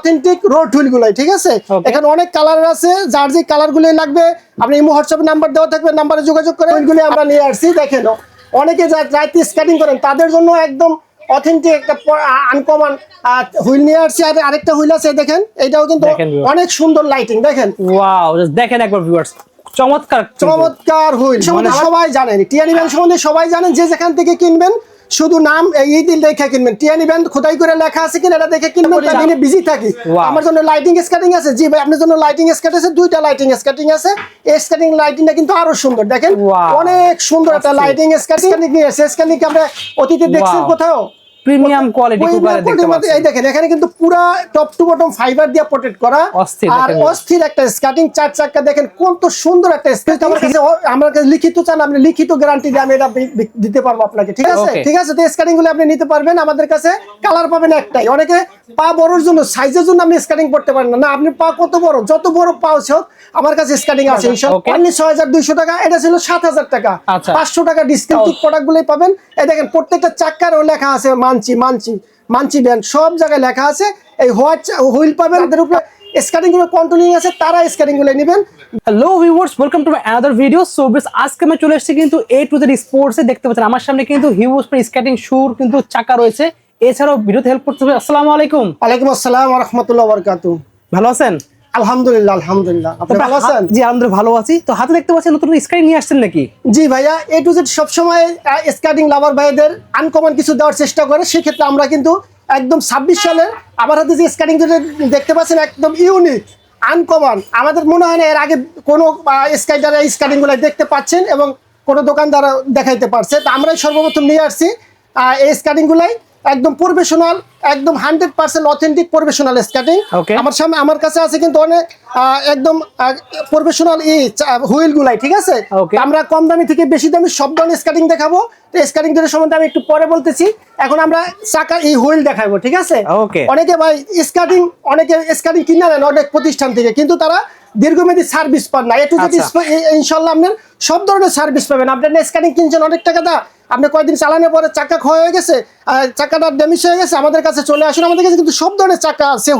Authentic road wheel গুলাই, ঠিক আছে। এখানে অনেক কালার আছে, যার যে কালার গুলো লাগবে আপনি ইমো হোয়াটসঅ্যাপে নাম্বার দেওয়া থাকবে, নাম্বারে যোগাযোগ করে হুইলগুলো আমরা নিয়ে আসছি। দেখেন অনেকে রাইতে স্কেটিং করেন তাদের জন্য একদম অথেন্টিক একটা আনকমন হুইল নিয়ে আসছি। আর আরেকটা হুইল আছে দেখেন, এটাও কিন্তু অনেক সুন্দর লাইটিং। দেখেন ওয়াও, দেখেন একবার ভিউয়ার্স, চমৎকার চমৎকার হুইল। সবাই জানেন টিয়ানি ব্যান্ড সম্বন্ধে, সবাই জানেন, যে যেখান থেকে কিনবেন শুধু নাম এই দিন দেখে কিনবেন। টিয়ানি ব্যান্ড খোদাই করে লেখা আছে কিনা এটা দেখে কিনবেন। দিনে বিজি থাকি, আমার জন্য লাইটিং স্কেটিং আছে। জি ভাই, আপনার জন্য লাইটিং স্কেট আছে, দুইটা লাইটিং স্কেটিং আছে। এই স্কেটিং লাইটিংটা কিন্তু আরো সুন্দর, দেখেন অনেক সুন্দর একটা লাইটিং স্কেটিং নিয়ে এসেছে। স্কেটিং আমরা অতীতে দেখছেন কোথাও প্রিমিয়াম কোয়ালিটি কুকারে দেখতে পাচ্ছেন। এই দেখেন এখানে কিন্তু পুরো টপ টু বটম ফাইবার দিয়ে প্রোটেক্ট করা, আর অস্থির একটা স্কেটিং চার চাকা। দেখেন কত সুন্দর একটা স্কেট। আমার কাছে লিখিত চান, আপনি লিখিত গ্যারান্টি দিয়ে আমি এটা দিতে পারবো আপনাকে, ঠিক আছে। ঠিক আছে, তো স্কেটিং গুলো আপনি নিতে পারবেন আমাদের কাছে। কালার পাবেন একটাই। অনেকে পা বড়র জন্য, সাইজের জন্য আপনি স্কেটিং করতে পারেন না, আপনি পা কত বড়, যত বড় পা হোক আমার কাছে স্কেটিং আছে ইনশাআল্লাহ। 6200 টাকা, এটা ছিল 7000 টাকা, 500 টাকা ডিসকাউন্ট প্রোডাক্ট গুলোই পাবেন। এই দেখেন প্রত্যেকটা চাকারও লেখা আছে মানচি ব্যান্ড, সব জায়গায় লেখা আছে। এই হোয়াইট হুইল পাবেন, এর উপরে স্কেটিং গুলো কন্ট্রোলিং আছে, তারা স্কেটিং গুলো নেবেন। Hello viewers, welcome to my another video. So বেশ, আজকে আমি চলে এসেছি কিন্তু A to Z স্পোর্টস এ। দেখতে পাচ্ছেন আমার সামনে কিন্তু হিউজ স্কেটিং শুর কিন্তু চাকা রয়েছে। এছাড়াও ভিডিওতে হেল্প করতে হবে। আসসালামু আলাইকুম। ওয়ালাইকুম আসসালাম ওয়া রাহমাতুল্লাহি ওয়া বারাকাতুহু। ভালো আছেন? আলহামদুলিল্লাহ আলহামদুলিল্লাহ, আপনি ভালো আছেন? জি আলহামদুলিল্লাহ ভালো আছি। তো হাতে দেখতে পাচ্ছেন নতুন স্কেটিং নিয়ে আসছেন নাকি? জি ভাইয়া, A to Z সবসময় স্কেটিং লাভার ভাইদের আনকমন কিছু দেওয়ার চেষ্টা করে। সেক্ষেত্রে আমরা কিন্তু একদম 26 সালের আমার হাতে যে স্কেটিং দেখতে পাচ্ছেন একদম ইউনিক আনকমন। আমাদের মনে হয় না এর আগে কোনো স্কেটার এই স্কেটিং গুলো দেখতে পাচ্ছেন এবং কোনো দোকানদার দেখাইতে পারছে। তো আমরাই সর্বপ্রথম নিয়ে আসছি এই স্কেটিং গুলাই, একদম প্রফেশনাল, একদম 100% অথেন্টিক প্রফেশনাল স্কেটিং। আমার কাছে আছে কিন্তু অনেক একদম প্রফেশনাল হুইল গুলাই, ঠিক আছে। আমরা কম দামি থেকে বেশি দামি সব ধরনের স্কেটিং দেখাবো। তো স্কেটিং এর সম্বন্ধে আমি একটু পরে বলতেছি। এখন আমরা চাকা এই হুইল দেখাবো, ঠিক আছে। অনেকে ভাই স্কেটিং কিনে নেন অনেক প্রতিষ্ঠান থেকে, কিন্তু তারা দীর্ঘমেয়াদী সার্ভিস পান না। একটু যদি ইনশাল্লাহ আপনার সব ধরনের সার্ভিস পাবেন। আপনার স্কেটিং কিনছেন অনেক টাকা দা, আপনি কয়েকদিন চালানোর পরে চাকা ক্ষয় হয়ে গেছে, চাকাটা ড্যামেজ হয়ে গেছে, আমাদের কাছে চলে আসুন। আমাদের কাছে কিন্তু সব ধরনের চাকা আছে,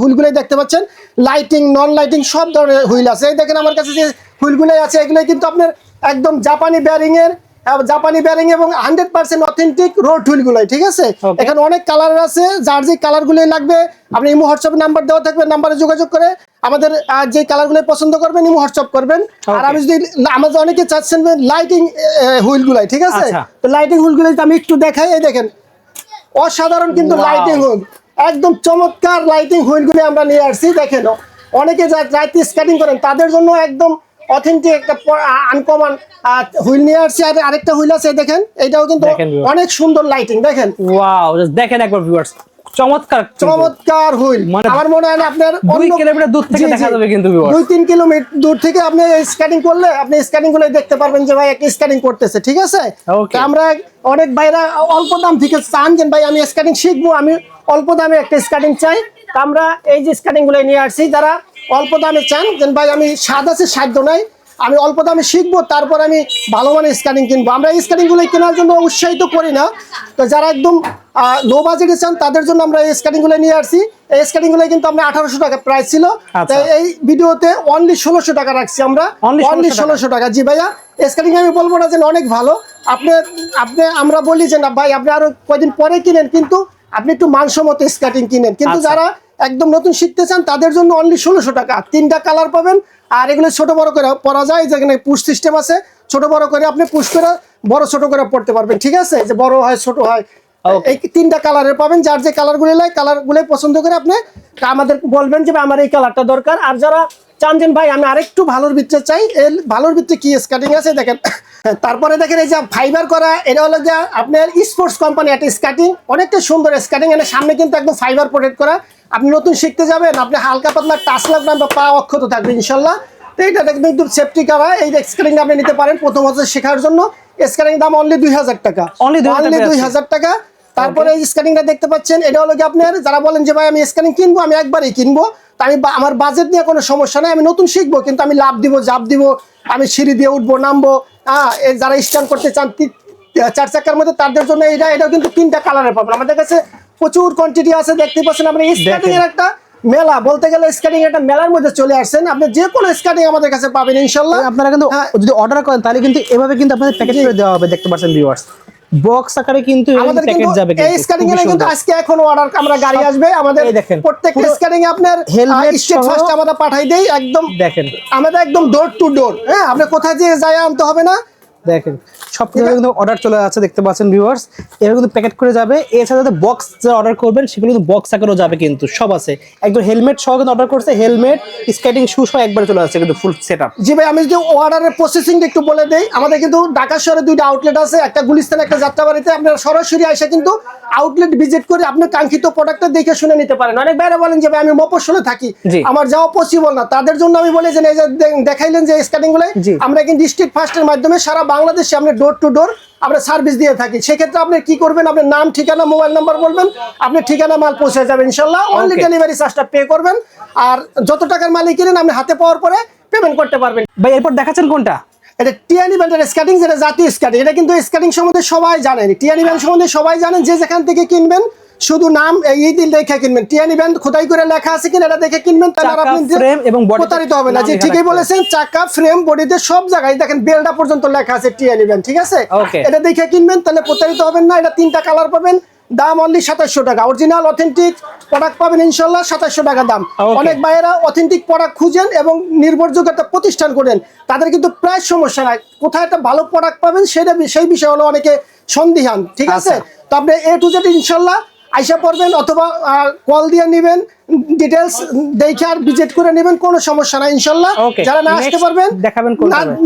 হুইলগুলোই দেখতে পাচ্ছেন, লাইটিং নন লাইটিং সব ধরনের হুইল আছে। এই দেখেন আমার কাছে যে হুইলগুলোই আছে, এগুলোই কিন্তু আপনার একদম জাপানি ব্যারিং এবং 100% অথেন্টিক রোড হুইল গুলাই, ঠিক আছে। এখানে অনেক কালার আছে, যার যে কালার গুলোই লাগবে আপনি ইমো হোয়াটসঅ্যাপে নাম্বার দেওয়া থাকবে, নাম্বারে যোগাযোগ করে আমাদের যে কালার গুলো পছন্দ করবেন ইমো হোয়াটসঅ্যাপ করবেন। আর আমি যদি আমাদের অনেকে চাচ্ছেন লাইটিং হুইল গুলাই, ঠিক আছে। তো লাইটিং হুইল গুলাই আমি একটু দেখাই। এই দেখেন অসাধারণ কিন্তু লাইটিং হুইল, একদম চমৎকার লাইটিং হুইল গুলো আমরা নিয়ে আসছি। দেখেন অনেকে রাইতে স্কেটিং করেন তাদের জন্য একদম অথেন্টিক একটা আনকমন হুইল নিয়ে আসছি। আর আরেকটা হুইল আছে দেখেন, এটাও কিন্তু অনেক সুন্দর লাইটিং। দেখেন ওয়াও, দেখেন একবার ভিউয়ার্স, চমৎকার হুইল। আমার মনে হয় না আপনার 2 কিলোমিটার দূর থেকে দেখা যাবে কিন্তু ভিউয়ার্স, 2-3 কিলোমিটার দূর থেকে আপনি স্কেটিং করলে আপনি স্কেটিং গুলো দেখতে পারবেন যে ভাই একটা স্কেটিং করতেছে, ঠিক আছে। আমরা অনেক ভাইরা অল্প দাম থেকে চান যে ভাই আমি স্কেটিং শিখবো, আমি অল্প দামে একটা স্কেটিং চাই। আমরা এই যে স্কেটিং গুলো নিয়ে আসছি, যারা অল্প দামে চান যে ভাই আমি স্বাদ আছে সাধ্য নাই, আমি অল্প দামে শিখবো, তারপর আমি ভালো মানের স্কেটিং কিনবো। আমরা এই স্কেটিং গুলো কেনার জন্য উৎসাহিত করি না। তো যারা একদম লো বাজেটে চান তাদের জন্য আমরা এই স্কেটিং গুলো নিয়ে আসছি। এই স্কেটিং গুলো কিন্তু আমরা 1800 টাকা প্রাইস ছিল, এই ভিডিওতে অনলি 1600 টাকা রাখছি আমরা, অনলি 1600 টাকা। জি ভাইয়া, স্কেটিং আমি বলবো না যে অনেক ভালো, আমরা বলি যে না ভাই আপনি আরো কয়েকদিন পরে কিনেন, কিন্তু আপনি একটু মানসম্মত স্কেটিং কিনেন। কিন্তু যারা একদম নতুন শিখতে চান তাদের জন্য অনলি 1600 টাকা, 3টা কালার পাবেন। আর এগুলো ছোট বড় করে পরা যায়, যেখানে পুশ সিস্টেম আছে, ছোট বড় করে আপনি পুশ করে বড় ছোট করে পড়তে পারবেন, ঠিক আছে। যে বড় হয় ছোট হয়, এই 3টা কালারের পাবেন। যার যে কালারগুলো লাগে কালারগুলো পছন্দ করে আপনি আমাদের বলবেন যে আমার এই কালারটা দরকার। আর যারা চান যে ভাই আমি আরেকটু ভালোর ভিতরে চাই, এই ভালোর ভিতরে কি স্কেটিং আছে দেখেন। তারপরে দেখেন এই যে ফাইবার করা, এটা হলো যে আপনার স্পোর্টস কোম্পানি একটা স্কেটিং, অনেকটা সুন্দর স্কেটিং। এর সামনে কিন্তু একদম ফাইবার প্রোটেক্ট করা। আপনি নতুন শিখতে যাবেন, আপনি হালকা পাতলা টাচ লাগবে বা পা অক্ষত থাকবে ইনশাল্লাহ। তো এইটা দেখবেন একদম সেফটি করা, এই স্কেটিং আপনি নিতে পারেন প্রথম হচ্ছে শেখার জন্য। স্কেটিং দাম অনলি 2000 টাকা, অনলি 2000 টাকা। তারপরে এই স্কেটিংটা দেখতে পাচ্ছেন, এটা হলো কি আপনার যারা বলেন যে ভাই আমি স্কেটিং কিনবো, আমি একবারই কিনবো, আমি আমার বাজেট নিয়ে কোনো সমস্যা নাই, আমি নতুন শিখবো, কিন্তু আমি লাভ দিব জাপ দিব, আমি সিঁড়ি দিয়ে উঠবো নামবো, যারা স্ট্যান্ড করতে চান 4 চাকার মধ্যে তাদের জন্য এটাও কিন্তু 3টা কালারে পাবেন। আমাদের কাছে প্রচুর কোয়ান্টিটি আছে, দেখতে পাচ্ছেন আপনি স্কাটিং এর একটা মেলা, বলতে গেলে স্কাটিং একটা মেলার মধ্যে চলে আসছেন। আপনি যে কোনো স্কাটিং আমাদের কাছে পাবেন ইনশাআল্লাহ। আপনারা কিন্তু যদি অর্ডার করেন তাহলে কিন্তু এভাবে কিন্তু আপনাদের প্যাকেজ করে দেওয়া হবে, দেখতে পাচ্ছেন ভিউয়ার্স, বক্স আকারে কিন্তু আমাদের প্যাকেজ কিন্তু যাবে। এই স্ক্যানিং এর কিন্তু আজকে এখন অর্ডার আমরা গাড়ি আসবে আমাদের, প্রত্যেকটা স্ক্যানিং এ আপনার হেলমেট স্টেট ফার্স্ট আমরা পাঠাই দেই, একদম দেখেন আমাদের একদম ডোর টু ডোর। হ্যাঁ, আপনি কোথায় যে যায় আনতে হবে না, দেখেন সব কিছু কিন্তু অর্ডার চলে যাচ্ছে, দেখতে পাচ্ছেন ভিউয়ার্স। এর কিন্তু প্যাকেট করে যাবে। এছাড়া যদি বক্স যে অর্ডার করবেন সেগুলো কিন্তু বক্স আকারেও যাবে, কিন্তু সব আছে একদম হেলমেট সহ কিন্তু অর্ডার করছে, হেলমেট স্কেটিং শু সহ একবার চলে যাচ্ছে কিন্তু ফুল সেটআপ। জি ভাই, আমি যদি অর্ডারের প্রসেসিংটা একটু বলে দেই, আমাদের কিন্তু ঢাকা শহরে দুইটা আউটলেট আছে, একটা গুলিস্তান, একটা যাত্রাবাড়িতে। আপনারা সরাসরি এসে কিন্তু আউটলেট ভিজিট করে আপনার কাঙ্ক্ষিত প্রোডাক্টটা দেখে শুনে নিতে পারেন। অনেক বাইরে বলেন যে ভাই আমি মফস্বলে থাকি, আমার যাওয়া পসিবল না, তাদের জন্য আমি বলি যে এই যে দেখাইলেন যে স্কেটিং গুলো, আমরা কিন্তু স্ট্রিট ফাস্টের মাধ্যমে সারা বাংলাদেশে আমরা ডোর টু ডোর আমরা সার্ভিস দিয়ে থাকি। সেক্ষেত্রে আপনি কি করবেন, আপনার নাম, ঠিকানা, মোবাইল নাম্বার বলবেন, আপনি ঠিকানা মাল পৌঁছে যাবে ইনশাল্লাহ। অনলি ডেলিভারি চার্জটা পে করবেন, আর যত টাকার মালই কিনেন আপনি হাতে পাওয়ার পরে পেমেন্ট করতে পারবেন। ভাই এরপর দেখাচ্ছেন কোনটা? এটা টিয়ানি ব্যান্ডের স্কেটিং, যেটা জাতীয় স্কেটিং। এটা কিন্তু স্কেটিং সম্বন্ধে সবাই জানেন, টিয়ানি ব্যান্ড সম্বন্ধে সবাই জানেন। যে যেখান থেকে কিনবেন শুধু নাম এই দিন দেখে কিনবেন, টিয়ানি ব্যান্ড খোদাই করে লেখা আছে কিনা এটা দেখে কিনবেন, তাহলে আপনি ফ্রেম এবং বডি প্রতারিত হবে না। যে ঠিকই বলেছেন, চাকা, ফ্রেম, বডিতে সব জায়গায় দেখেন বেলটা পর্যন্ত লেখা আছে টিয়ানি ব্যান্ড, ঠিক আছে? এটা দেখে কিনবেন, তাহলে প্রতারিত হবেন না। এটা 3টা কালার পাবেন, দাম অনলি 2700 টাকা। অরিজিনাল অথেন্টিক প্রোডাক্ট পাবেন ইনশাআল্লাহ, 2700 টাকা দাম। অনেক ভাইয়েরা অথেন্টিক প্রোডাক্ট খুঁজেন এবং নির্ভরযোগ্য একটা প্রতিষ্ঠান করেন, তাদের কিন্তু প্রায় সমস্যা নাই, কোথায় একটা ভালো প্রোডাক্ট পাবেন সেটা সেই বিষয় হলো অনেকে সন্দিহান, ঠিক আছে? তো আপনি এ টু জেড ইনশাআল্লাহ আইসা পড়বেন, অথবা কল দিয়ে নেবেন, ডিটেলস দেখে আর ভিজিট করে নেবেন, কোনো সমস্যা নাই ইনশাআল্লাহ। যারা না আসতে পারবেন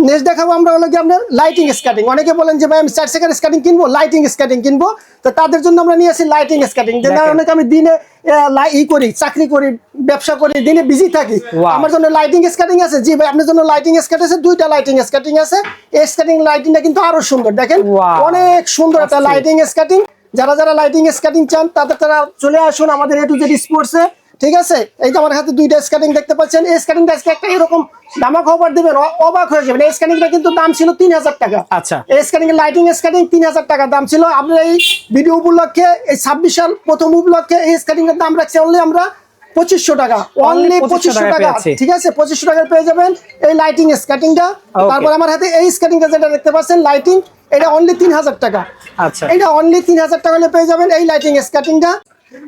নেক্সট দেখাবো আমরা হলো কি আপনার লাইটিং স্কেটিং। অনেকে বলেন যে ভাই আমি 4 চাকার স্কেটিং কিনবো, লাইটিং স্কেটিং কিনবো, তো তাদের জন্য আমরা নিয়ে আসি লাইটিং স্কেটিং। যে না অনেকে আমি দিনে করি, চাকরি করি, ব্যবসা করি, দিনে বিজি থাকি, আমার জন্য লাইটিং স্কেটিং আছে। জি ভাই, আপনার জন্য লাইটিং স্কেট আছে, 2টা লাইটিং স্কেটিং আছে। এই স্কেটিং লাইটিংটা কিন্তু আরো সুন্দর, দেখেন অনেক সুন্দর একটা লাইটিং স্কেটিং। যারা যারা লাইটিং স্কেটিং চান তারা চলে আসুন আমাদের এ টু জেড স্পোর্টসে, ঠিক আছে? এই যে আমার হাতে 2টা স্কেটিং দেখতে পাচ্ছেন, এই স্কেটিংটা আজকে একটা এরকম দামাক অফার দিবেন, অবাক হয়ে যাবেন। এই স্কেটিংটা কিন্তু দাম ছিল 3000 টাকা। আচ্ছা, এই স্কেটিং এর লাইটিং স্কেটিং 3000 টাকা দাম ছিল। আপনার এই ভিডিও উপলক্ষে, এই 26 সাল প্রথম উপলক্ষে এই স্কেটিং এর দাম রাখছি অনলি আমরা 2500 টাকা, অনলি 2500 টাকা, ঠিক আছে? 2500 টাকায় পেয়ে যাবেন এই লাইটিং স্কেটিংটা। তারপর আমার হাতে এই স্কেটিংটা যেটা দেখতে পাচ্ছেন লাইটিং, এটা অনলি 3000 টাকা। আচ্ছা, এটা অনলি 3000 টাকা হলে পেয়ে যাবেন এই লাইটিং স্কেটিংটা।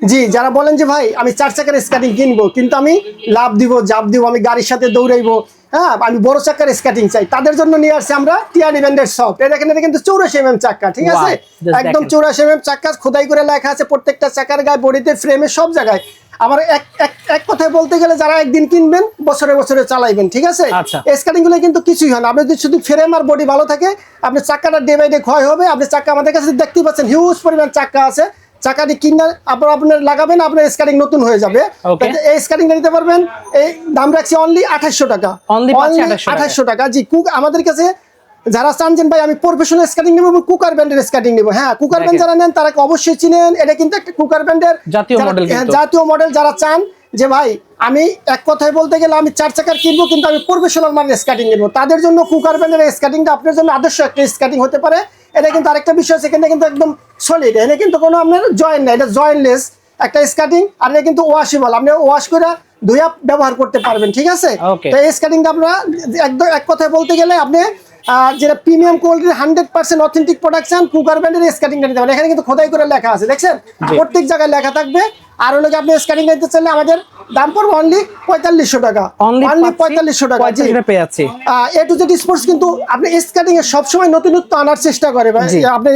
জি, যারা বলেন যে ভাই আমি 4 চাকার স্কেটিং কিনবো, কিন্তু আমি লাভ দিব, জাপ দিব, আমি গাড়ির সাথে দৌড়াইবো, হ্যাঁ আমি বড় চাকার স্কেটিং চাই, তাদের জন্য নিয়ে আসছে আমরা টিয়ানি ব্যান্ডের শপ। এটা দেখেন, এটা কিন্তু 84 mm চাকা, ঠিক আছে? একদম 84 mm চাকা, খোদাই করে লেখা আছে প্রত্যেকটা চাকার গায়ে, বডিতে, ফ্রেমে, সব জায়গায়। আমার এক কথায় বলতে গেলে যারা একদিন কিনবেন বছরে বছরে চালাইবেন, ঠিক আছে? এই স্কেটিং গুলো কিন্তু কিছুই হয় না, আপনি যদি শুধু ফ্রেম আর বডি ভালো থাকে, আপনি চাকাটা ডে বাই ডে ক্ষয় হবে। আপনি চাকা আমাদের কাছে দেখতে পাচ্ছেন হিউজ পরিমাণ চাকা আছে, চাকাটি কিনে আপনার লাগাবেন, আপনার স্কেটিং নতুন হয়ে যাবে। এই স্কেটিংটা নিতে পারবেন, এই দাম রাখছি অনলি 2800 টাকা, অনলি 2800 টাকা। জি, আমাদের কাছে যারা চান যে ভাই আমি প্রফেশনাল স্কেটিং নেব, কুকার ব্র্যান্ডের স্কেটিং নেব, হ্যাঁ কুকার ব্র্যান্ড যারা নেন তারা অবশ্যই চিনেন, এটা কিন্তু একটা কুকার ব্র্যান্ডের জাতীয় মডেল। যারা চান যে ভাই আমি এক কথায় বলতে গেলে আমি 4 চাকার কিনবো, কিন্তু আমি প্রফেশনাল মানের স্কেটিং নেব, তাদের জন্য কুকার ব্র্যান্ডের স্কেটিংটা আপনার জন্য আদর্শ একটা স্কেটিং হতে পারে। এটা কিন্তু আরেকটা বিষয় আছে, এখানে কিন্তু একদম সলিড, এখানে কিন্তু কোনো আপনার জয়েন্ট নাই, এটা জয়েন্টলেস একটা স্কেটিং। আর এটা কিন্তু ওয়াশেবল, আপনি ওয়াশ করে ধুয়ে ব্যবহার করতে পারবেন, ঠিক আছে? তো এই স্কেটিংটা আপনারা একদম এক কথায় বলতে গেলে আপনি যেটা প্রিমিয়াম কোয়ালিটির 100% অথেন্টিক প্রোডাকশন কুকার ব্র্যান্ডের স্কেটিংটা নিতে পারেন। এখানে কিন্তু খোদাই করে লেখা আছে, দেখছেন প্রত্যেক জায়গায় লেখা থাকবে। আর হলো আপনি স্কেটিং নিতে চাইলে আমাদের দাম পড়বে অনলি 4500 টাকা, অনলি 4500 টাকা পেয়ে যাচ্ছে। এ টু জেড স্পোর্টস কিন্তু আপনি স্কেটিং এ সবসময় নতুনত্ব আনার চেষ্টা করে আপনি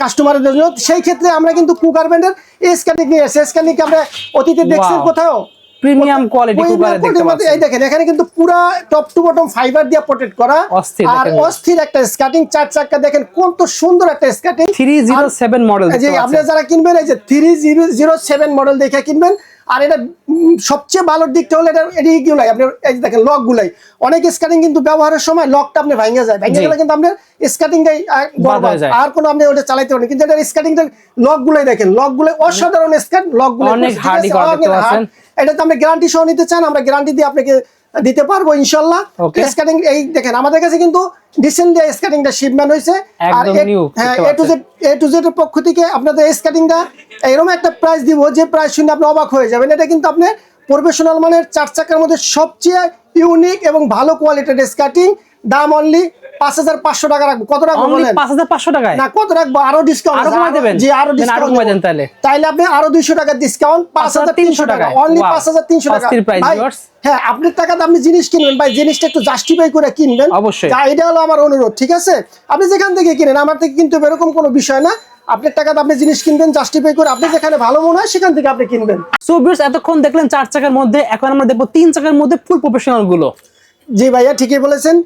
কাস্টমারের জন্য। সেই ক্ষেত্রে আমরা কিন্তু কুকার ব্র্যান্ডের এই স্কেটিং নিয়ে এসেছি। স্কেটিং আমরা অতীতে দেখছেন কোথাও প্রিমিয়াম কোয়ালিটি কুকার দেখতে পাচ্ছেন, এই দেখেন এখানে কিন্তু পুরো টপ টু বটম ফাইবার দিয়ে প্রোটেক্ট করা, আর অস্থির একটা স্কেটিং। 4 চাকা দেখেন কত সুন্দর একটা স্কেটিং, 307 মডেল। জি, আপনি যারা কিনবেন এই যে 3007 মডেল দেখে কিনবেন। আর এটা সবচেয়ে ভালো দিকটা হলো এটা এইগুলাই, আপনি এই দেখেন লক গুলাই, অনেক স্কেটিং কিন্তু ব্যবহারের সময় লকটা আপনি ভেঙে যায়, ভেঙে গেলে কিন্তু আপনার স্কেটিংটাই বরবাদ, আর কোনো আপনি ওটা চালাতে পারেন। কিন্তু এটা স্কেটিংটার লক গুলাই দেখেন, লক গুলাই অসাধারণ স্কেট, লক গুলাই অনেক হার্ডি করতে পারছেন। এটা তো আপনি গ্যারান্টি সহ নিতে চান, আমরা গ্যারান্টি দিয়ে আপনাকে দিতে পারবো ইনশাল্লাহ। Okay. স্কাটিং এই দেখেন আমাদের কাছে কিন্তু রিসেন্টলি স্কাটিংটা শিপমেন্ট হয়েছে, আর একদম new হ্যাঁ দেখতে এ টু জেড এর পক্ষ থেকে আপনাদের স্কাটিংটা এরকম একটা প্রাইস দিব যে প্রাইস শুনে আপনি অবাক হয়ে যাবেন। এটা কিন্তু আপনি প্রফেশনাল মানের 4 চাকার মধ্যে সবচেয়ে ইউনিক এবং ভালো কোয়ালিটির স্কাটিং, দাম অনলি 5500 টাকা রাখবো। কত রাখবো অনলি বলেন? 5500 টাকায় না কত রাখবো, আরো ডিসকাউন্ট আরো কমাই দেবেন? জি আরো দেন আরো ডিসকাউন্ট কমাই দেন তাহলে। তাইলে আপনি আরো 200 টাকা ডিসকাউন্ট, 5300 টাকা, অনলি Wow. 5300 টাকা অস্থির price, ভাই। viewers। হ্যাঁ আপনার টাকাতে আপনি জিনিস কিনবেন ভাই, জিনিসটা একটু জাস্টিফাই করে কিনবেন অবশ্যই। যা এটা হলো আমার অনুরোধ, ঠিক আছে? আপনি যেখান থেকে কিনেন আমার থেকে কিন্তু এরকম কোনো বিষয় না, আপনার টাকাতে আপনি জিনিস কিনবেন জাস্টিফাই করে, আপনি যেখানে ভালো মনে হয় সেখান থেকে আপনি কিনবেন। সো ভিউয়ার্স এতক্ষণ দেখলেন 4 চাকার মধ্যে, এখন আমরা দেখবো 3 চাকার মধ্যে ফুল প্রফেশনাল গুলো। জি ভাইয়া ঠিকই বলেছেন।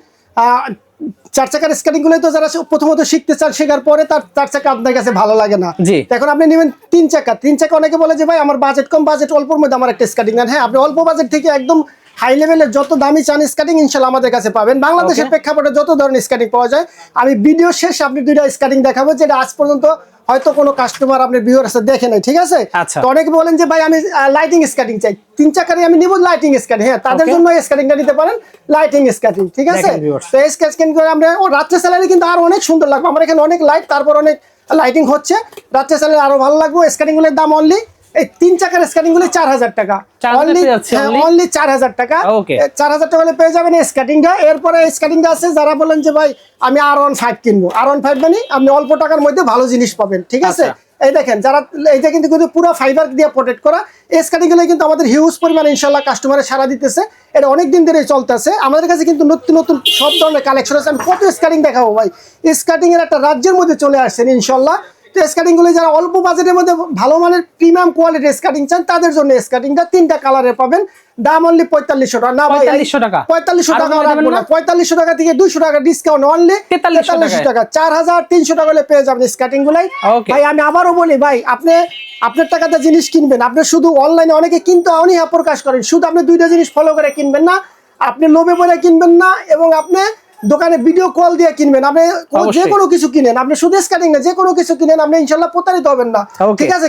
4 চাকার স্কেটিং গুলো তো যারা প্রথমত শিখতে চান, শেখার পরে তার 4 চাকা আপনার কাছে ভালো লাগে না, জি। তো এখন আপনি নেবেন 3 চাকা। 3 চাকা অনেকে বলে যে ভাই আমার বাজেট কম, বাজেট অল্পর মধ্যে আমার একটা স্কেটিং নেন। হ্যাঁ আপনি অল্প বাজেট থেকে একদম হাই লেভেলের যত দামি চান স্কেটিং ইনশাল্লাহ আমাদের কাছে পাবেন। বাংলাদেশের প্রেক্ষাপটে যত ধরনের স্কেটিং পাওয়া যায়, আমি ভিডিও শেষে আপনি 2টা স্কেটিং দেখাবো যেটা আজ পর্যন্ত হয়তো কোনো কাস্টমার আপনার ভিউয়ার্স দেখে নাই, ঠিক আছে? আচ্ছা। তো অনেকে বলেন যে ভাই আমি লাইটিং স্কেটিং চাই, 3 চাকারই আমি নিব লাইটিং স্কেটিং। হ্যাঁ তাদের জন্য স্কেটিংটা নিতে পারেন, লাইটিং স্কেটিং, ঠিক আছে? দেখেন viewers। তো স্কেটিং করে আমরা রাত্রে চালালে কিন্তু আরো অনেক সুন্দর লাগবে। আমার এখানে অনেক লাইট, তারপর অনেক লাইটিং হচ্ছে, রাত্রে চালালে আরো ভালো লাগবে। স্কেটিং গুলোর দাম অনলি এই 3 চাকার স্কেটিং গুলো 4000 টাকা, 4000 পেয়ে যাচ্ছে only? অনলি 4000 টাকা। Okay। 4000 টাকা হলে পেয়ে যাবেন স্কেটিংটা। এরপরে স্কেটিংটা আছে যারা বলেন যে ভাই আমি R15 কিনবো, R15 মানে আপনি অল্প টাকার মধ্যে ভালো জিনিস পাবেন, ঠিক আছে? আচ্ছা। এই দেখেন যারা এইটা কিন্তু পুরো ফাইবার দিয়ে প্রোটেক্ট করা এই স্কেটিং গুলো কিন্তু আমাদের হিউজ পরিমাণে ইনশাল্লাহ কাস্টমারের সারা দিতেছে, এটা অনেক দিন ধরে চলতেছে। আমাদের কাছে কিন্তু নতুন নতুন সব ধরনের কালেকশন আছে। আমি কত স্কেটিং দেখাবো ভাই, স্কেটিং এর একটা রাজ্যের মধ্যে চলে আসছেন ইনশাল্লাহ। তো স্কেটিং গুলো যারা অল্প বাজেটের মধ্যে ভালো মানের প্রিমিয়াম কোয়ালিটির স্কেটিং চান তাদের জন্য স্কেটিংটা 3টা কালারে পাবেন, দাম অনলি 4500 টাকা। না ভাই 4500 টাকা 4500 আরো টাকা কমাই রাখবো দেবেন না, না? 4500 টাকা থেকে 200 টাকা ডিসকাউন্ট, অনলি 4300 টাকা। 4300 টাকা হলে পেয়ে যাবেন স্কেটিং গুলাই। Okay। ভাই আমি আবারও বলি ভাই, আপনি আপনার টাকাতে জিনিস কিনবেন, আপনি শুধু অনলাইনে অনেকে কিন্তু অনীহা প্রকাশ করেন, শুধু আপনি 2টা জিনিস ফলো করে কিনবেন না, আপনি লোভে পড়ে কিনবেন না, এবং আপনি দোকানে ভিডিও কল দিয়ে কিনবেন। আপনি যে অবশ্যই। কোনো কিছু কিনেন, আপনি শুধু স্কেটিং না যে কোনো কিছু কিনেন, আপনি ইনশাল্লাহ প্রতারিত হবেন না, Okay। ঠিক আছে?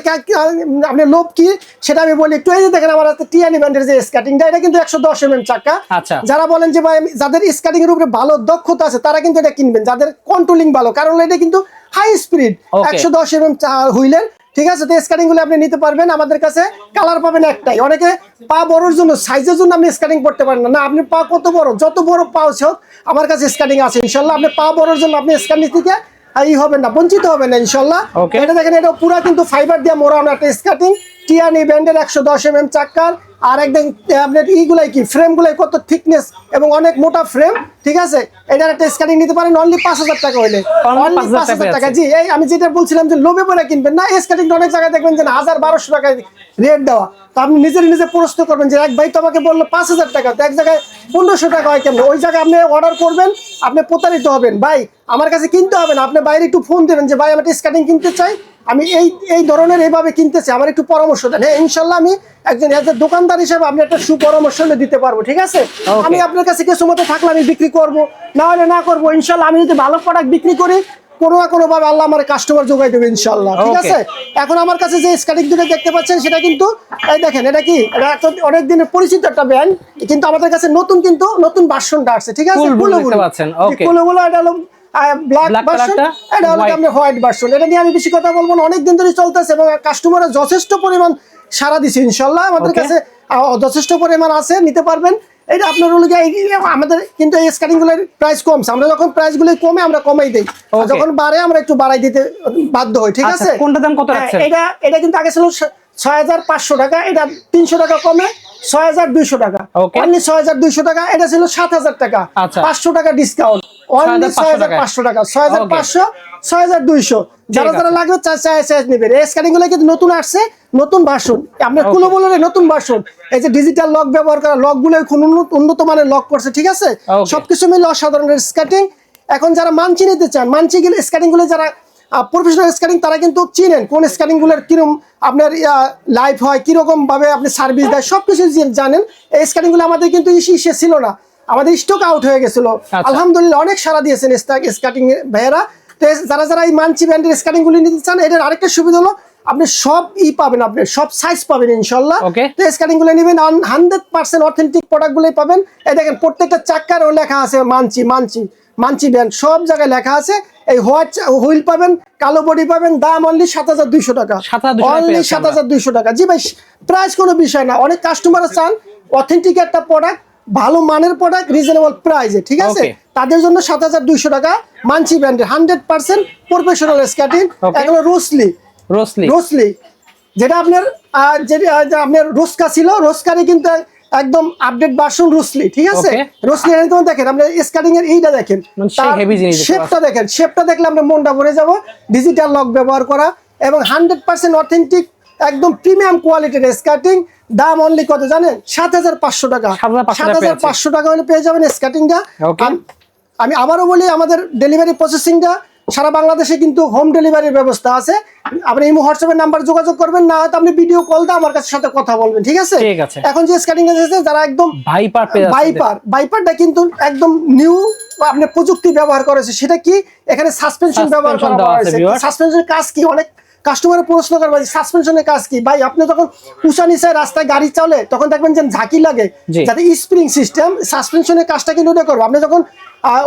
আপনি লোভ কি সেটা আমি বলি একটু। এই যে দেখেন আমার হাতে টিয়ানি ব্র্যান্ডের যে স্কেটিংটা, এটা কিন্তু 110 চাকা। আচ্ছা। যারা বলেন যে ভাই যাদের স্কেটিং এর উপরে ভালো দক্ষতা আছে তারা কিন্তু এটা কিনবেন, যাদের কন্ট্রোলিং ভালো, কারণ এটা কিন্তু হাই স্পিড Okay। 110 হুইলের, ঠিক আছে? তো স্কেটিং গুলো আপনি নিতে পারবেন আমাদের কাছে। কালার পাবেন একটাই, অনেকে পা বড়র জন্য সাইজের জন্য আপনি স্কেটিং করতে পারেন না, না আপনি পা কত বড়, যত বড় পা হোক আমার কাছে স্কেটিং আছে ইনশাল্লাহ। আপনি পা বড়র জন্য আপনি স্কেটিং থেকে হবেন না, বঞ্চিত হবেন না ইনশাল্লাহ। Okay। এটা দেখেন এটা পুরো কিন্তু ফাইবার দিয়ে মোড়ানো একটা স্কেটিং, টিয়ানি ব্র্যান্ডের 110 চাকার। আর একদম আপনার ইগুলাই কি ফ্রেম গুলাই কত থিকনেস এবং অনেক মোটা ফ্রেম, ঠিক আছে? এটার একটা স্কেটিং নিতে পারেন অনলি 5000 টাকা হইলে, Only অনলি 5000 টাকা। জি এই আমি যেটা বলছিলাম যে লোভে পড়ে কিনবেন না, স্কেটিংটা অনেক জায়গায় দেখবেন যে 1000-1200 টাকায় রেট দেওয়া, তো আপনি নিজে প্রশ্ন করবেন যে এক ভাই তো আমাকে বললো 5000 টাকা, তো এক জায়গায় 1500 টাকা হয় কেমন? ওই জায়গায় আপনি অর্ডার করবেন, আপনি প্রতারিত হবেন। ভাই আমার কাছে কিনতে হবে না, আপনি বাইরে একটু ফোন দেবেন যে ভাই আমি একটা স্কেটিং কিনতে চাই, আমি এই ধরনের এইভাবে কিনতে চাই, আমার একটু পরামর্শ দেন। হ্যাঁ ইনশাল্লাহ আমি একজন দোকানদার হিসেবে আমি একটা সুপরামর্শ দিতে পারবো, ঠিক আছে? Okay। আমি আপনার কাছে কিছু মতো থাকলে আমি বিক্রি করবো, না হলে না করবো ইনশাল্লাহ। আমি যদি ভালো প্রোডাক্ট বিক্রি করি কোনো না কোনো ভাবে আল্লাহ আমার কাস্টমার যোগাই দেবে ইনশাল্লাহ, ঠিক Okay। আছে? এখন আমার কাছে যে স্কেটিং দুটো দেখতে পাচ্ছেন সেটা কিন্তু এই দেখেন, এটা কি এটা অনেক দিনের পরিচিত একটা ব্র্যান্ড, কিন্তু আমাদের কাছে নতুন ভার্সনটা আসছে, ঠিক আছে? Cool blue দেখতে পাচ্ছেন। Okay। কুলোগুলো এটা হলো ব্ল্যাক Black ভার্সন, কালারটা এটা হলো white। আপনার হোয়াইট ভার্সন। এটা নিয়ে আমি বেশি কথা বলবো না, অনেক দিন ধরে চলতেছে এবং কাস্টমাররা যথেষ্ট পরিমাণ সারা দিছে ইনশাল্লাহ। আমাদের Okay। কাছে যথেষ্ট পরিমাণ আছে, নিতে পারবেন। এটা আপনার হলো আমাদের কিন্তু এই স্কেটিং গুলোর প্রাইস কমছে, আমরা যখন প্রাইস গুলো কমে আমরা কমাই দেই, আর Okay। যখন বাড়ে আমরা একটু বাড়াই দিতে বাধ্য হই, ঠিক আচ্ছা, আছে? কোনটার দাম কত হ্যাঁ, রাখছেন? এটা কিন্তু আগে ছিল 6500 টাকা, এটা 300 টাকা কমে 6200 টাকা, Okay। অনলি 6200 টাকা। এটা ছিল 7000 টাকা, আচ্ছা। 500 টাকা ডিসকাউন্ট, অনলি 6500 টাকা, 6500 6200। যারা ঠিক যারা আছে। লাগবে চাই নেবেন। এই স্ক্যানিং গুলো কিন্তু নতুন আসছে, নতুন ভার্সন, আপনার কুলো বলে নতুন ভার্সন। এই যে ডিজিটাল লক ব্যবহার করা, লক গুলো উন্নত মানের লক করছে, ঠিক আছে? Okay। সবকিছু মিলে অসাধারণ স্কেটিং। এখন যারা মানচি নিতে চান, মানচি গুলো স্কেটিং গুলো যারা প্রফেশনাল স্কেটিং তারা কিন্তু চিনেন কোন স্কেটিং গুলোর কিরকম আপনার লাইফ হয়, কিরকম ভাবে আপনি সার্ভিস দেয়, সবকিছু জানেন। এই স্কেটিং গুলো আমাদের কিন্তু ইসে ছিল না, আমাদের স্টক আউট হয়ে গেছিল। আচ্ছা। আলহামদুলিল্লাহ অনেক সারা দিয়েছেন স্কেটিং ভাইয়েরা। তো যারা এই মানচি ব্র্যান্ডের স্কেটিং গুলি নিতে চান, এটার আরেকটা সুবিধা হলো আপনি সব পাবেন, আপনি সব সাইজ পাবেন ইনশাল্লাহ। Okay. তো স্কার্টিং গুলো নেবেন 100% অথেন্টিক প্রোডাক্ট গুলোই পাবেন। এই দেখেন প্রত্যেকটা চাক্কারও লেখা আছে মানচি ব্র্যান্ড, সব জায়গায় লেখা আছে। এই হোয়াইট হুইল পাবেন, কালো বডি পাবেন, দাম অনলি 7,200 টাকা, 7,200 অনলি 7,200 টাকা। জি ভাই, প্রাইস কোনো বিষয় না। অনেক কাস্টমার চান অথেন্টিক একটা প্রোডাক্ট, ভালো মানের প্রোডাক্ট রিজনেবল প্রাইসে, ঠিক আছে? Okay. তাদের জন্য 7,200 টাকা মানচি ব্র্যান্ডের 100% প্রফেশনাল স্কার্টিং। Okay. এগুলো রোসলি, যেটা আপনার আপনার রোসকা ছিল, রোসকারে কিন্তু একদম আপডেট ভার্সন রোসলি, ঠিক আছে? Okay. রোসলি যেমন দেখেন আপনার স্কার্টিং এর এইটা দেখেন, মানে সেই heavy জিনিস দেখতে শেপটা দেখেন, শেপটা দেখলে আপনার মনটা ভরে যাব। ডিজিটাল লক ব্যবহার করা এবং 100% অথেন্টিক একদম প্রিমিয়াম কোয়ালিটির স্কার্টিং। দাম অনলি কত জানেন? 7,500 টাকা। 7,500 টাকা হলে পেয়ে যাবেন স্কার্টিংটা। Okay. আমি আবারও বলি, আমাদের ডেলিভারি প্রসেসিংটা সারা বাংলাদেশে কিন্তু হোম ডেলিভারির ব্যবস্থা আছে। আপনি এই হোয়াটসঅ্যাপের নাম্বার যোগাযোগ করবেন, না হয়তো আপনি ভিডিও কল দিয়ে আমার কাছে সাথে কথা বলবেন, ঠিক আছে? ঠিক আছে। এখন যে স্কার্টিং এসেছে, যারা একদম ভাইপার ভাইপারটা কিন্তু একদম নিউ আপনি প্রযুক্তি ব্যবহার করেছে। সেটা কি? এখানে সাসপেনশন ব্যবহার করা হয়েছে। সাসপেনশনের কাজ কি? অনেক কাস্টমারের প্রশ্ন করবে সাসপেনশনের কাজ কি ভাই? আপনি যখন উঁচা নিচে রাস্তায় গাড়ি চলে তখন দেখবেন যে ঝাঁকি লাগে, যাতে স্প্রিং সিস্টেম সাসপেনশনের কাজটা কিন্তু ওটা করবে। আপনি যখন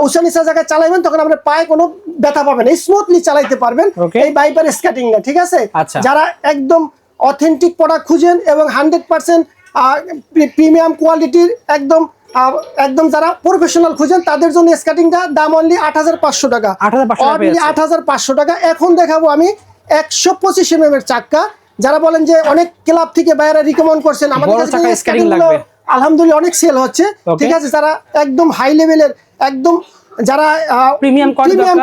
উঁচা নিচা জায়গায় চালাবেন তখন আপনার পায়ে কোনো ব্যথা পাবেন, স্মুথলি চালাইতে পারবেন এই ভাইপার স্কার্টিং না, ঠিক আছে? যারা একদম অথেন্টিক প্রোডাক্ট খুঁজেন এবং 100% প্রিমিয়াম কোয়ালিটির একদম যারা প্রফেশনাল খুঁজেন, তাদের জন্য স্কার্টিংটা দাম অনলি 8,500 টাকা, অনলি 8,500 টাকা। এখন দেখাবো আমি 125 mm এর চাক্কা। যারা বলেন যে অনেক ক্লাব থেকে বাইরে রিকমেন্ড করছেন, আমাদের কাছে স্কার্টিং গুলো আলহামদুলিল্লাহ অনেক সেল হচ্ছে, ঠিক আছে? যারা একদম হাই লেভেলের, একদম যারা প্রিমিয়াম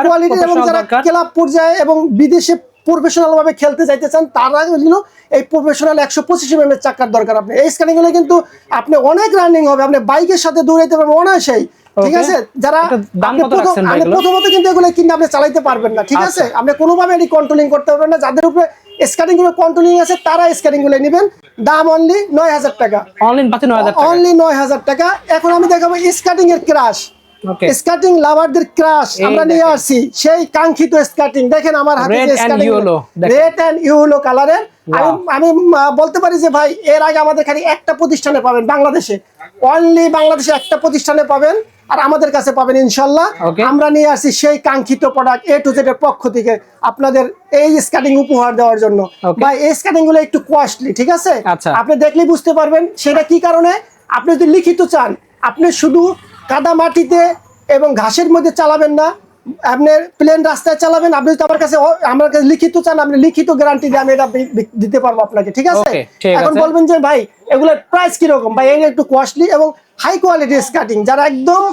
কোয়ালিটি এবং যারা ক্লাব পর্যায়ে এবং বিদেশে প্রফেশনাল ভাবে খেলতে যাইতে চান, তারা জন্য এই প্রফেশনাল 125 mm এর চাক্কার দরকার। আপনি এই স্কার্টিং গুলো কিন্তু আপনি অনেক রানিং হবে, আপনি বাইকের সাথে দৌড়াইতে পারবেন অনায়াসেই, ঠিক আছে? যারা প্রথমত কিন্তু এগুলো কিন্তু আপনি চালাইতে পারবেন না, ঠিক আছে? আপনি কোনোভাবে এটি কন্ট্রোলিং করতে পারবেন না। যাদের উপরে স্কার্টিং গুলো কন্ট্রোলিং আছে তারা স্কার্টিং গুলো নেবেন। দাম অনলি 9,000 টাকা, অনলি 9,000 টাকা। এখন আমি দেখাবো স্কার্টিং এর ক্রাশ, স্কার্টিং লাভারদের ক্রাশ আমরা নিয়ে আসছি, সেই কাঙ্ক্ষিত স্কার্টিং। দেখেন আমার হাতে যে স্কার্টিং, রেড এন্ড ইয়েলো কালারের। আমি বলতে পারি যে ভাই, এর আগে আমাদের খালি একটা প্রতিষ্ঠানে পাবেন বাংলাদেশে, অনলি বাংলাদেশে একটা প্রতিষ্ঠানে পাবেন, আর আমাদের কাছে পাবেন ইনশাল্লাহ। আমরা নিয়ে আসছি সেই কাঙ্ক্ষিত প্রোডাক্ট A to Z এর পক্ষ থেকে আপনাদের এই স্কার্টিং উপহার দেওয়ার জন্য। ভাই এই স্কার্টিং গুলো একটু কস্টলি, ঠিক আছে? আপনি দেখলেই বুঝতে পারবেন সেটা কি কারণে। আপনি যদি লিখিত চান, আপনি শুধু কাদা মাটিতে এবং ঘাসের মধ্যে চালাবেন না, আপনি প্লেন রাস্তায় চালাবেন। আপনি যদি আমার কাছে লিখিত চান, আপনি লিখিত গ্যারান্টি দিয়ে আমি এটা দিতে পারবো আপনাকে, ঠিক আছে? এখন বলবেন যে ভাই এগুলোর প্রাইস কিরকম? ভাই এটা একটু কস্টলি এবং হাই কোয়ালিটির স্কার্টিং। যারা একদম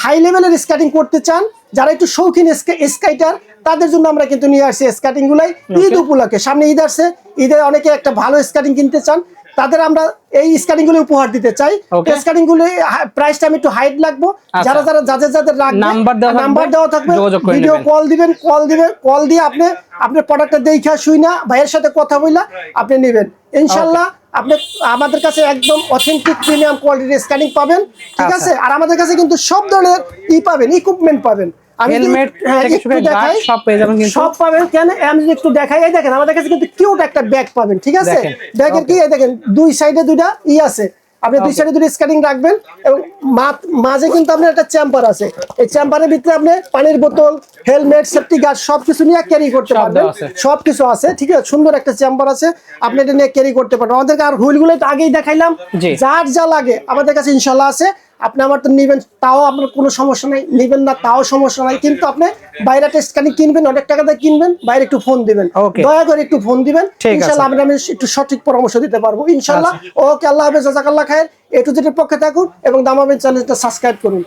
হাই লেভেলের স্কার্টিং করতে চান, যারা একটু শৌখিন স্কাইটার, তাদের জন্য আমরা কিন্তু নিয়ে আসছি স্কার্টিং গুলাই ঈদ উপলক্ষে। সামনে ঈদ আসছে, ঈদে অনেকে একটা ভালো স্কার্টিং কিনতে চান, তাদের আমরা এই স্কার্টিং গুলো উপহার দিতে চাই। স্কার্টিং গুলো প্রাইসটা আমি একটু হাইট লাগবো। যারা যাদের রাখবে নাম্বার দেওয়া থাকবে, ভিডিও কল দিয়ে আপনি প্রোডাক্টটা দেখে শুই না ভাইয়ের সাথে কথা বইলা আপনি নেবেন ইনশাল্লাহ। আপনি আমাদের কাছে একদম অথেন্টিক প্রিমিয়াম কোয়ালিটির স্কার্টিং পাবেন, ঠিক আছে? আর আমাদের কাছে কিন্তু সব ধরনের পাবেন, ইকুইপমেন্ট পাবেন। আমি সব পাবেন। কেন আমি একটু দেখাই, এই দেখেন আমাদের কাছে কিন্তু কিউট একটা ব্যাগ পাবেন, ঠিক আছে? ব্যাগের কি দেখেন দুই সাইডে দুইটা আছে, আপনি দুই সাইডে দুটো স্কার্টিং রাখবেন এবং মাঝে কিন্তু আপনার একটা চেম্বার আছে। এই চেম্বারের ভিতরে আপনি পানির বোতল, হেলমেট, সেফটি গার্ড সবকিছু নিয়ে ক্যারি করতে পারবেন, সবকিছু আছে, ঠিক আছে? সুন্দর একটা চেম্বার আছে, আপনি এটা নিয়ে ক্যারি করতে পারবেন। আমাদেরকে আর হুইলগুলো তো আগেই দেখাইলাম, যার যা লাগে আমাদের কাছে ইনশাল্লাহ আছে। আপনি আমার তো নিবেন, তাও আপনার কোনো সমস্যা নাই, নিবেন না তাও সমস্যা নাই। কিন্তু আপনি বাইরে টেস্ট কানি কিনবেন, অনেক টাকা দিয়ে কিনবেন, বাইরে একটু ফোন দিবেন, দয়া করে একটু ফোন দিবেন, ইনশাল্লাহ আমি একটু সঠিক পরামর্শ দিতে পারবো ইনশাল্লাহ। ওকে, আল্লাহ হাফেজ, জাযাকাল্লাহ খায়ের। A to Z এর পক্ষে থাকুন এবং দামাবেন চ্যানেলটা সাবস্ক্রাইব করুন।